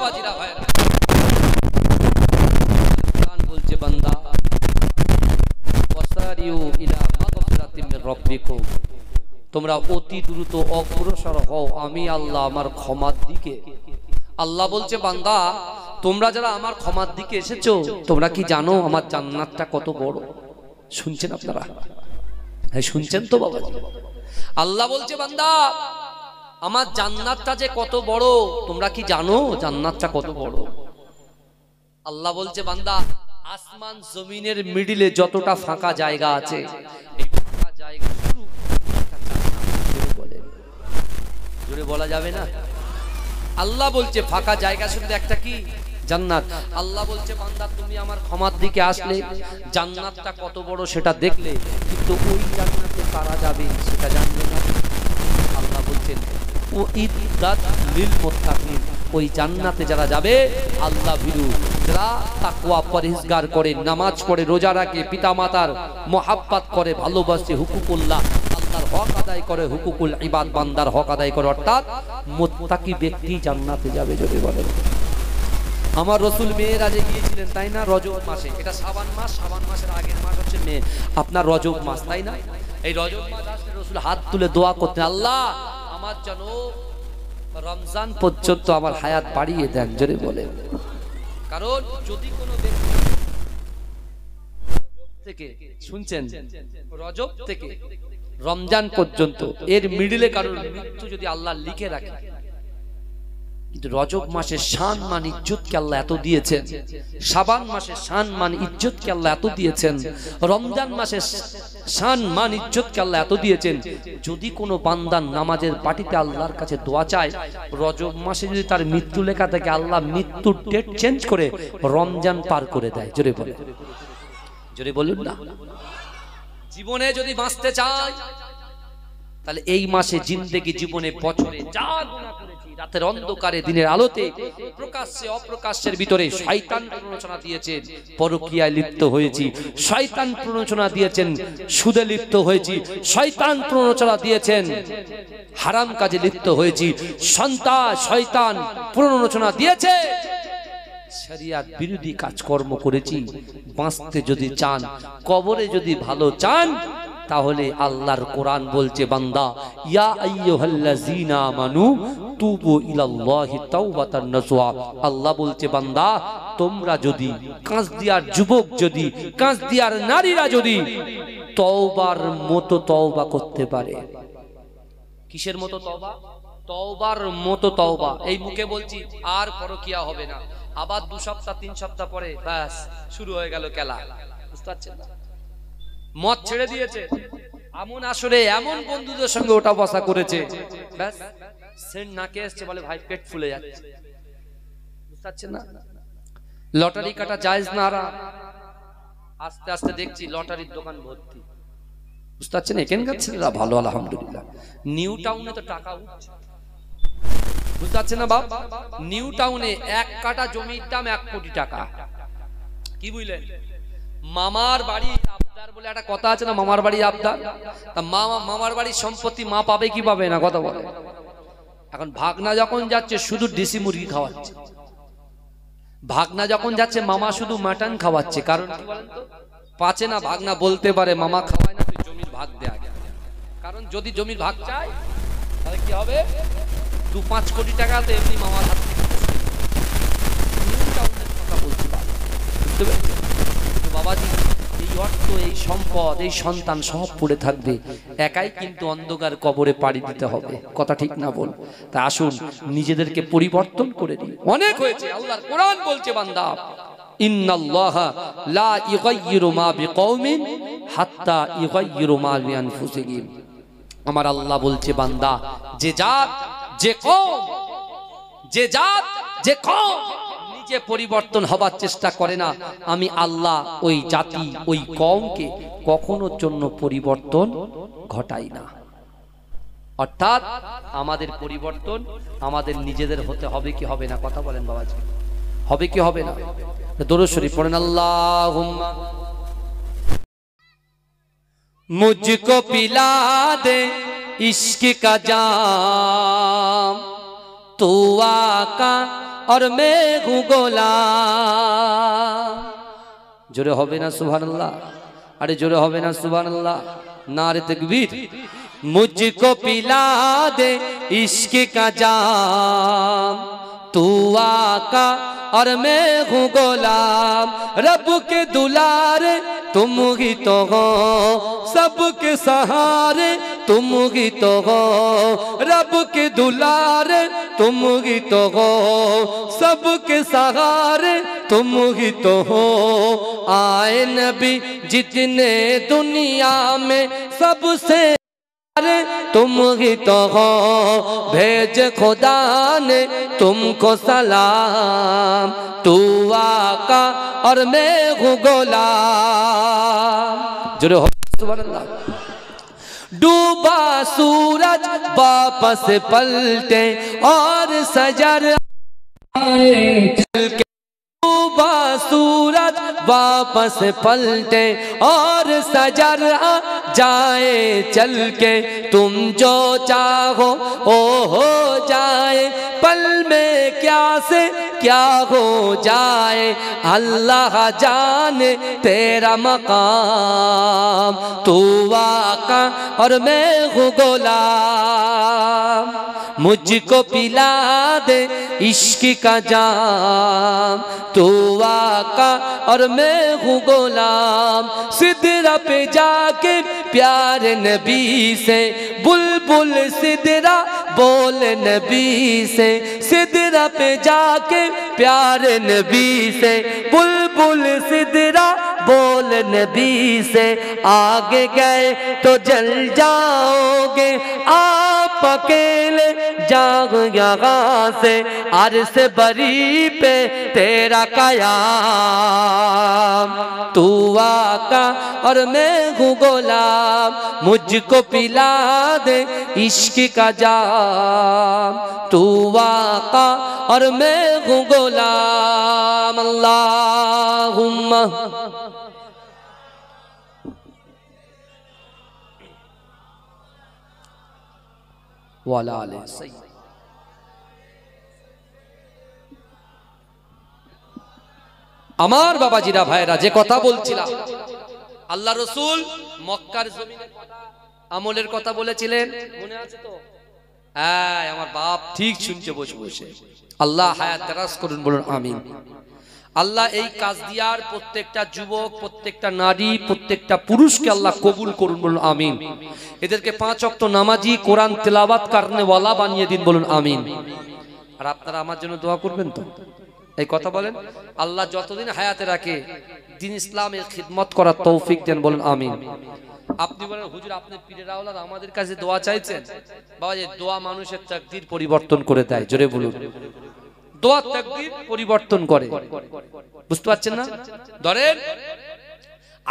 বাবাজিরা ভাইরা, কোরআন বলছে বান্দা ওয়াসারিউ ইলা মাগফিরাতিম মির রাব্বিকুম, তোমরা অতি দ্রুত অগ্রসর হও আমি আল্লাহ আমার ক্ষমার দিকে। আল্লাহ বলছে বান্দা তোমরা যারা আমার ক্ষমার দিকে এসেছো, তোমরা কি জানো আমার জান্নাতটা কত বড়? শুনছেন আপনারা? হ্যাঁ শুনছেন তো বাবাজি? আল্লাহ বলছে বান্দা আমার জান্নাতটা যে কত বড়, তোমরা কি জানো জান্নাতটা কত বড়? আল্লাহ বলছে বান্দা আসমান জমিনের মিডিলে যতটা ফাঁকা জায়গা আছে, এই ফাঁকা জায়গা শুরু জোরে বলা যাবে না। আল্লাহ বলছে ফাঁকা জায়গা শুধু একটা কি? জান্নাত। আল্লাহ বলছে বান্দা তুমি আমার ক্ষমার দিকে আসলে জান্নাতটা কত বড় সেটা দেখলে, কিন্তু ওই জান্নাতে কারা যাবে সেটা জানবে না। আল্লাহ বলছেন ও ইদ্দাত লিল মুত্তাকিন, ওই জান্নাতে যারা যাবে আল্লাহ ভীরু, যারা তাকওয়া পরহেজগার করে, নামাজ পড়ে, রোজা রাখে, পিতামাতার মহাব্বত করে, ভালোবাসে, হুকুকুল্লাহ আল্লাহর হক আদায় করে, হুকুকুল ইবাদ বান্দার হক আদায় করে, অর্থাৎ মুত্তাকি ব্যক্তি জান্নাতে যাবে। যদি বলেন আমার রাসূল মেরাজে গিয়েছিলেন তাই না, রজব মাসে, এটা শাবান মাস, শাবান মাসের আগের মাস হচ্ছে মে, আপনার রজব মাস তাই না? এই রজব মাস আসলে রাসূল হাত তুলে দোয়া করতেন, আল্লাহ আমার যেন রমজান পর্যন্ত আমার হায়াত বাড়িয়ে দেন। জোরে বলেন। কারণ যদি কোনো ব্যক্তি থেকে শুনছেন রজব থেকে রমজান পর্যন্ত এর মিডলে কারোর মৃত্যু যদি আল্লাহ লিখে রাখে, কিন্তু রজব মাসের শান মান ইজ্জতকে আল্লাহ এত দিয়েছেন, শাবান মাসের শান মান ইজ্জতকে আল্লাহ এত দিয়েছেন, রমজান মাসের শান মান ইজ্জতকে আল্লাহ এত দিয়েছেন, যদি কোনো বান্দার নামাজের পাটিতে আল্লাহর কাছে দোয়া চায়, রজব মাসে যদি তার মৃত্যু লেখা থাকে আল্লাহ মৃত্যুর ডেট চেঞ্জ করে রমজান পার করে দেয়। জোরে বলে, জোরে বলুন না। জীবনে যদি বাঁচতে চায় তাহলে এই মাসে জিন্দেগি, জীবনে বছরে যা গুনাহ করেছি, রাতের অন্ধকারে দিনের আলোতে, প্রকাশ্যে অপ্রকাশ্যের ভিতরে শয়তান প্ররোচনা দিয়েছেন, পরকীয়ায় লিপ্ত হয়েছি, শয়তান প্ররোচনা দিয়েছেন, সুদে লিপ্ত হয়েছি, শয়তান প্ররোচনা দিয়েছেন, হারাম কাজে লিপ্ত হয়েছি, শয়তান প্ররোচনা দিয়েছে, শরিয়াত বিরোধী কাজকর্ম করেছি। বাঁচতে যদি চান, কবরে যদি ভালো চান, তাহলে আল্লাহর কোরআন বলছে বান্দা ইয়া আইয়ুহাল্লাযীনা আমানু তুবু ইলাল্লাহি তাওবাতান নাসুহা, আল্লাহ বলছে বান্দা তোমরা যদি, কাঁচদিয়ার যুবক যদি, কাঁচদিয়ার নারীরা যদি তওবার মতো তওবা করতে পারে। কিসের মতো তওবা? তওবার মতো তওবা। এই মুখে বলছি আর পরকিয়া হবে না, আবার 2 সপ্তাহ 3 সপ্তাহ পরে ব্যাস শুরু হয়ে গেল খেলা। বুঝতে পারছেন? মদ ছেড়ে দিয়েছে, এমন আসরে এমন বন্ধুদের সঙ্গে ওটা বসা করেছে, ব্যাস সেন্ট নাকে আসছে, বলে ভাই পেট ফুলে যাচ্ছে। বুঝতে পারছেন না? লটারি কাটা জায়েজ না, আস্তে আস্তে দেখছি লটারির দোকান ভর্তি। বুঝতে পারছেন? এখানকার ছেলেরা ভালো আলহামদুলিল্লাহ। নিউ টাউনে তো টাকা উঠছে। বুঝতে পারছেন না বাপ? নিউ টাউনে 1 কাঠা জমির দাম 1 কোটি টাকা। কি বুঝলেন? মামার বাড়ি আবদার বলে একটা কথা আছে না, মামার বাড়ি আবদার। তা মামার বাড়ির সম্পত্তি মা পাবে কি পাবে না, কথা বলে। এখন ভাগনা যখন যাচ্ছে শুধু দেশি মুরগি খাওয়াচ্ছে, ভাগনা যখন যাচ্ছে মামা শুধু মাটন খাওয়াচ্ছে। কারণ কি বলেন তো? পাচে না ভাগনা বলতে পারে মামা খাওয়ায় না, তুই জমির ভাগ দে আগে। কারণ যদি জমির ভাগ চায় তাহলে কি হবে, 2-5 কোটি টাকা তো এমনি মামার হাত থেকে কথা বলতে পারে। বুঝতে পেরেছেন? বাবাজি এই অর্থ, এই সম্পদ, এই সন্তান সব পড়ে থাকবে, একাই কিন্তু অন্ধকার কবরে পাড়ি দিতে হবে। কথা ঠিক না বল? তা আসুন নিজেদেরকে পরিবর্তন করে দিই। অনেক হয়েছে। আল্লাহর কোরআন বলছে বান্দা ইন্নাল্লাহা লা ইউগাইয়িরু মা বিকওমিন হাত্তা ইউগাইয়িরু মা বিআনফুসিহিম। আমার আল্লাহ বলছে বান্দা যে জাত, যে কওম, যে জাত, যে কওম নিজে পরিবর্তন হবার চেষ্টা করে না, আমি আল্লাহ ওই জাতি, ওই কওমকে কখনো জন্য পরিবর্তন ঘটাই না। অর্থাৎ আমাদের পরিবর্তন আমাদের নিজেদের হতে হবে কি হবে না? কথা বলেন বাবাজি, হবে কি হবে না? দরুদ শরীফ পড়েন। আল্লাহুম্মা मुझको पिला दे इश्क का जाम, तू आका और मैं हूँ गुलाम। जोरे होवे ना सुभानअल्लाह, अरे जोरे होवे ना सुभानअल्लाह, नारे तकबीर। मुझको पिला दे इश्क का जाम, तू आका और मैं हूँ गुलाम। रब के दुलारे तुम ही तो हो, सबके सहारे तुम ही तो हो। रब के दुलारे तुम ही तो हो, सबके सहारे तुम ही तो हो। आए नबी जितने दुनिया में सबसे तुम ही तो हो, भेज खुदा ने तुमको सलाम। तू आका और मैं हूँ गुलाम। जुड़े हो सुभानअल्लाह। डूबा सूरज वापस पलटे और सजर आए चल के, डूबा सूरज वापस पलटे और सजर आ जाए चल के। तुम जो चाहो ओ हो जाए, पल में क्या से क्या हो जाए। अल्लाह जाने तेरा मकाम, तू आका और मैं हूँ गुलाम। मुझको पिला दे इश्क का जाम, तू आका और मैं हूँ गुलाम। सिदरा पे जाके प्यारे नबी से, बुलबुल सिदरा बोल नबी से। सिदरा पे जाके प्यारे नबी से, बुलबुल सिदरा बोल नबी से। आगे गए तो जल जाओगे आप अकेले, जाओ यहाँ से अर्श बरी पे तेरा कयाम। तू आका और मैं हूँ गुलाम, मुझको पिला दे इश्क का जाम। तू आका और मैं हूँ गुलाम। अल्लाहुम्मा वाला आले सही। আমার বাবাজিরা ভাইরা যে কথা বলছিলাম, আল্লাহ রসুল মক্কার জমিনে আমলের কথা বলেছিলেন, মনে আছে তো? হ্যাঁ, আমার বাপ ঠিক শুনছে বসে বসে। আল্লাহ হায়াত দারাজ করুন, বলুন আমিন। আল্লাহ এই কাজ দিয়ার প্রত্যেকটা যুবক, প্রত্যেকটা নারী, প্রত্যেকটা পুরুষকে আল্লাহ কবুল করুন, বলুন আমিন। এদেরকে 5 ওয়াক্ত নামাজি, কোরআন তেলাওয়াত করনে ওয়ালা বানিয়ে দিন, বলুন আমিন। আর আপনারা আমার জন্য দোয়া করবেন তো? এই কথা বলেন। আল্লাহ যতদিন হায়াতে রাখে দিন ইসলামের খিদমত করার তৌফিক দেন, বলুন আমিন। আপনি বলেন হুজুর আপনি পীরের আওলাদ আমাদের কাছে দোয়া চাইছেন। বাবা, যে দোয়া মানুষের তাকদীর পরিবর্তন করে দেয়, জোরে বলুন। দোয়া তাকদীর পরিবর্তন করে, বুঝতে পারছেন না? ধরেন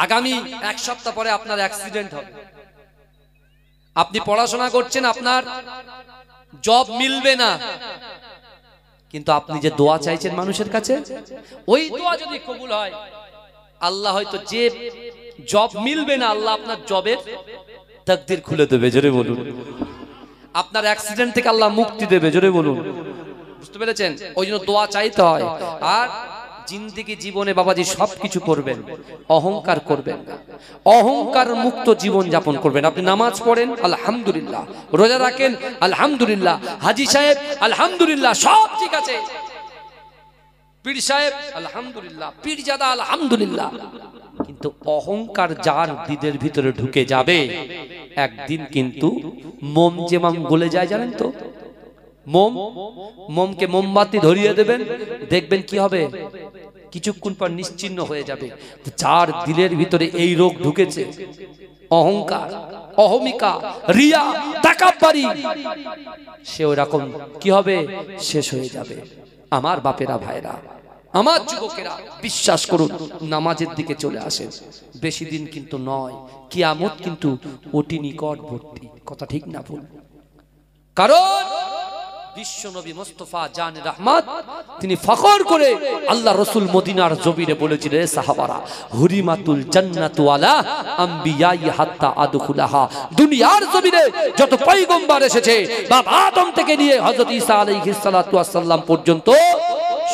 আগামী 1 সপ্তাহ পরে আপনার অ্যাক্সিডেন্ট হবে, আপনি পড়াশোনা করছেন, আপনার জব মিলবে না, কিন্তু আপনি যে দোয়া চাইছেন মানুষের কাছে, ওই দোয়া যদি কবুল হয়, আল্লাহ হয়তো যে জব মিলবে না, আল্লাহ আপনার জবের তাকদীর খুলে দেবে, জোরে বলুন। আপনার অ্যাক্সিডেন্ট থেকে আল্লাহ মুক্তি দেবে, জোরে বলুন। বুঝতে পেরেছেন? ওই জন্য দোয়া চাইতে হয়। আর জিন্দেগি জীবনে বাবাজি সবকিছু করবেন, অহংকার করবেন না, অহংকার মুক্ত জীবন যাপন করবেন। আপনি নামাজ পড়েন আলহামদুলিল্লাহ, রোজা রাখেন আলহামদুলিল্লাহ, হাজী সাহেব আলহামদুলিল্লাহ, সব ঠিক আছে, পীর সাহেব আলহামদুলিল্লাহ, পীরজাদা আলহামদুলিল্লাহ। কিন্তু অহংকার যার দিদের ভিতরে ঢুকে যাবে, একদিন কিন্তু মোম যেমন গলে যায়, জানেন তো? মোমকে মোমবাতি ধরিয়ে দেবেন, দেখবেন কি হবে, কিছুক্ষণ পর নিশ্চিহ্ন হয়ে যাবে। যার দিলের ভিতরে এই রোগ ঢুকেছে, অহংকার, অহমিকা, রিয়া, তাকাব্বুরি, সে ওরকম কি হবে, শেষ হয়ে যাবে। আমার বাপেরা, ভাইরা, আমার যুবকেরা, বিশ্বাস করুন, নামাজের দিকে চলে আসেন। বেশি দিন কিন্তু নয়, কিয়ামত কিন্তু অতি নিকটবর্তী। কথা ঠিক না ভুল? কারণ বিশ্ব নবী মুস্তাফা জান রহমত তিনি ফখর করে আল্লাহ রাসূল মদিনার জমিনে বলেছিলেন, হে সাহাবারা, হুরিমাতুল জান্নাতু আলা আমবিয়াই হাত্তা আদখুলাহা। দুনিয়ার জমিনে যত পয়গম্বর এসেছে, বাপ আদম থেকে নিয়ে হযরত ঈসা আলাইহিস সালাতু ওয়াস সালাম পর্যন্ত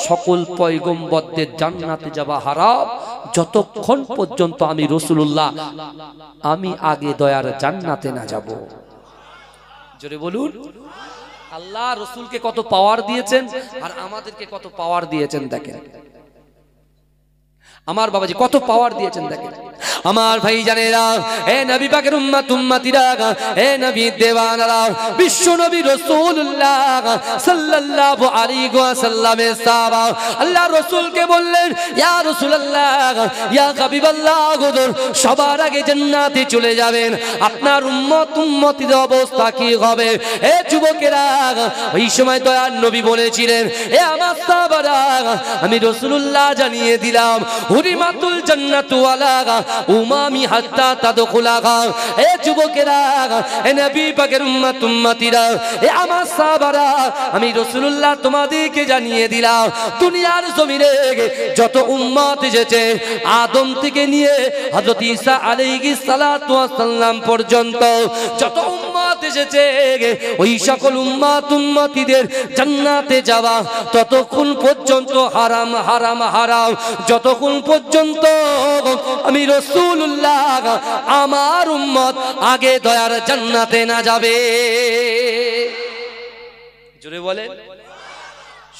সকল পয়গম্বরদের জান্নাতে যাওয়া হারাম যতক্ষণ পর্যন্ত আমি রাসূলুল্লাহ আমি আগে দয়ার জান্নাতে না যাব। জোরে বলুন। আল্লাহ রাসূলকে কত পাওয়ার দিয়েছেন আর আমাদেরকে কত পাওয়ার দিয়েছেন দেখেন। আমার বাবাজি কত পাওয়ার দিয়েছেন দেখেন। আমার ভাই জানেরা, হে নবী পাকের উম্মত উম্মতিরা, হে নবী দেওয়ানারা, বিশ্ব নবী রাসূলুল্লাহ সাল্লাল্লাহু আলাইহি ওয়াসাল্লামের সাহাবা আল্লাহ রাসূলকে বললেন, ইয়া রাসূলুল্লাহ, ইয়া হাবিবাল্লাহ, হুজুর সবার আগে জান্নাতে চলে যাবেন, আপনার উম্মত উম্মতির অবস্থা কি হবে? হে যুবকেরা, ওই সময় দয়ার নবী বলেছিলেন, হে আমার সাহাবারা, আমি রাসূলুল্লাহ জানিয়ে দিলাম, হুরিমাতুল জান্নাতু ওয়ালা উমামি হাত্তা তাদখুলাহা। এ যুবকেরা, এ নবী পাকের উম্মত উম্মতিরা, এ আমার সাহাবারা, আমি রাসূলুল্লাহ তোমাদেরকে জানিয়ে দিলাম, দুনিয়ার জমিনে যত উম্মত এসেছে আদম থেকে নিয়ে হযরত ঈসা আলাইহিস সালাতু ওয়াস সালাম পর্যন্ত যত উম্মত এসেছে, ওই সকল উম্মত উম্মতিদের জান্নাতে যাওয়া ততক্ষণ পর্যন্ত হারাম হারাম হারাম, যতক্ষণ পর্যন্ত আমি রাসূলুল্লাহ আমার উম্মত আগে দয়ার জান্নাতে না যাবে। জোরে বলে।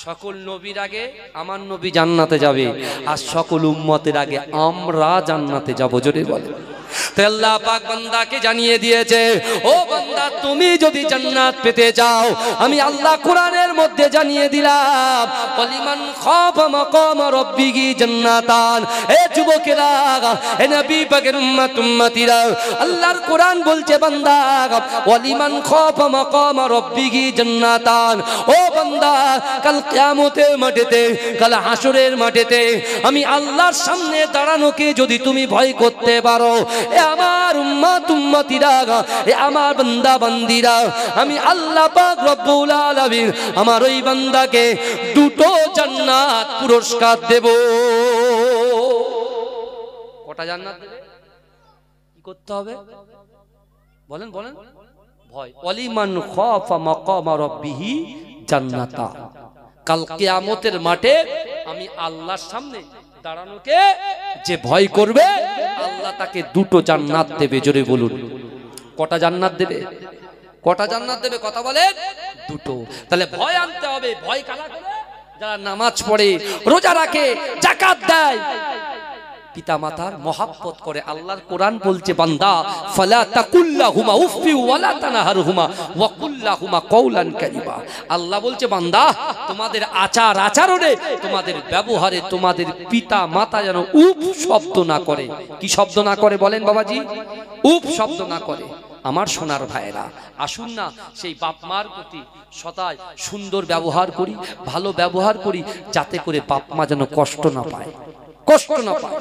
সকল নবীর আগে আমার নবী জান্নাতে যাবে আর সকল উম্মতের আগে আমরা জান্নাতে যাব। জোরে বলে। তো আল্লাহ পাক বান্দাকে জানিয়ে দিয়েছে, ও বান্দা তুমি যদি জান্নাত পেতে চাও, আমি আল্লাহ কোরআনের মধ্যে জানিয়ে দিলাম, ওয়ালিমান খাফা মাকাম রাব্বিহি জান্নাতান। এ যুবকেরা, এ নবী পাকের উম্মত উম্মতিরা, আল্লাহর কোরআন বলছে বান্দা, ওয়ালিমান খাফা মাকাম রাব্বিহি জান্নাতান। ও বান্দা, কাল কিয়ামতের মাঠেতে, কাল হাসরের মাঠেতে আমি আল্লাহর সামনে দাঁড়ানোকে যদি তুমি ভয় করতে পারো, এ আমার উম্মত উম্মতিরা, এ আমার বান্দা বান্দিরা, আমি আল্লাহ পাক রব্বুল আলামিন আমার ওই বান্দাকে দুটো জান্নাত পুরস্কার দেব। কটা জান্নাত দেবে? কি করতে হবে বলেন বলেন? ভয়। ওয়ালিমান খাফা মাকাম রাব্বিহি জান্নাতা। কাল কিয়ামতের মাঠে আমি আল্লাহর সামনে দাঁড়ানোকে যে ভয় করবে, আল্লাহ তাকে দুটো জান্নাত দেবে। জোরে বলুন। কটা জান্নাত দেবে? কটা জান্নাত দেবে? কথা বলেন। দুটো। তাহলে ভয় আনতে হবে। ভয় কারা করে? যারা নামাজ পড়ে, রোজা রাখে, যাকাত দেয়, পিতা মাতার মহব্বত করে। আল্লাহর কোরআন বলছে বান্দা, ফালা তাকুল্লাহুমা উফি ওয়ালা তানহারহুমা ওয়া কুল্লাহুমা কওলান কারীমা। আল্লাহ বলছে বান্দা, তোমাদের আচার আচরণে, তোমাদের ব্যবহারে তোমাদের পিতা মাতা যেন উফ শব্দ না করে। কি শব্দ না করে বলেন বাবাজি? উফ শব্দ না করে। আমার সোনার ভাইরা, আসুন না সেই বাপ মার প্রতি সদাই সুন্দর ব্যবহার করি, ভালো ব্যবহার করি, যাতে করে বাপ মা যেন কষ্ট না পায়, কষ্ট না পায়।